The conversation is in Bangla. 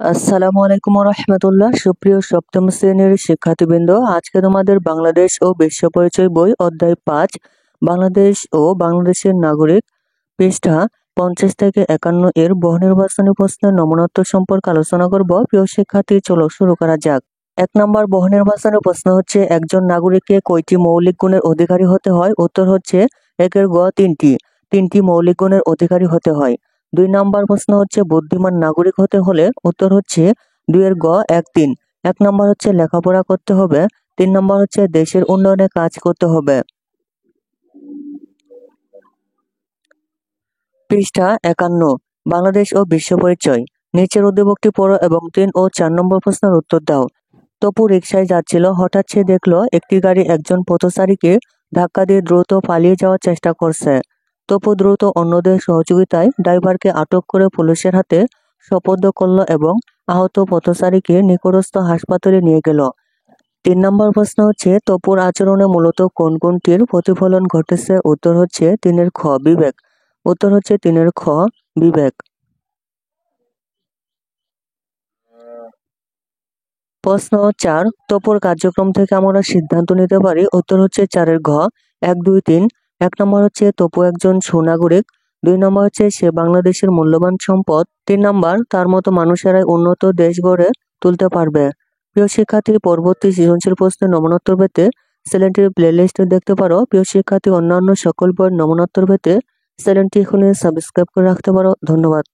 আসসালামু আলাইকুম রহমতুল্লাহ। সুপ্রিয় সপ্তম শ্রেণীর শিক্ষার্থীবৃন্দ, আজকে তোমাদের বাংলাদেশ ও বিশ্ব পরিচয় বই অধ্যায় 5 বাংলাদেশ ও বাংলাদেশের নাগরিক পৃষ্ঠা 50 থেকে 51 এর বহুনির্বাচনী প্রশ্নের নমুনাত্মক সম্পর্কে আলোচনা করব। প্রিয় শিক্ষার্থী, চলো শুরু করা যাক। 1 নম্বর বহুনির্বাচনী প্রশ্ন হচ্ছে, একজন নাগরিককে কয়টি মৌলিক গুণের অধিকারী হতে হয়? উত্তর হচ্ছে 1 গ 3টি মৌলিক গুণের অধিকারী হতে হয়। 2 নম্বর প্রশ্ন হচ্ছে, বুদ্ধিমান নাগরিক হতে হলে? উত্তর হচ্ছে 2 গ 1 3। 1 নম্বর হচ্ছে লেখাপড়া করতে হবে। 3 নম্বর হচ্ছে দেশের উন্নয়নে কাজ করতে হবে। পৃষ্ঠা 51, বাংলাদেশ ও বিশ্ব পরিচয়। নিচের অধিবক্তি পড়ো এবং 3 ও 4 নম্বর প্রশ্নের উত্তর দাও। তপু রিকশায় যাচ্ছিল, হঠাৎ সে দেখলো একটি গাড়ি একজন পথচারীকে ধাক্কা দিয়ে দ্রুত পালিয়ে যাওয়ার চেষ্টা করছে। তপু দ্রুত অন্যদের সহযোগিতায় ড্রাইভারকে আটক করে পুলিশের হাতে সোপর্দ করল এবং আহত পথচারীকে নিকটস্থ হাসপাতালে নিয়ে গেল। 3 নম্বর প্রশ্ন হচ্ছে, তপুর আচরণে মূলত কোন কোনটির প্রতিফলন ঘটেছে? উত্তর হচ্ছে 3 খ বিবেক। উত্তর হচ্ছে 3 খ বিবেক। প্রশ্ন 4, তপুর কার্যক্রম থেকে আমরা সিদ্ধান্ত নিতে পারি। উত্তর হচ্ছে 4 ঘ 1 2 3। 1 নম্বর হচ্ছে তপু একজন সুনাগরিক। 2 নম্বর হচ্ছে সে বাংলাদেশের মূল্যবান সম্পদ। 3 নম্বর, তার মতো মানুষেরাই উন্নত দেশ গড়ে তুলতে পারবে। প্রিয় শিক্ষার্থী, পরবর্তী সৃজনশীল প্রশ্নের নমুনোত্তর পেতে চ্যানেলটির প্লেলিস্ট দেখতে পারো। প্রিয় শিক্ষার্থী, অন্যান্য সকল বইয়ের নমুনোত্তর পেতে চ্যানেলটি এখনই সাবস্ক্রাইব করে রাখতে পারো। ধন্যবাদ।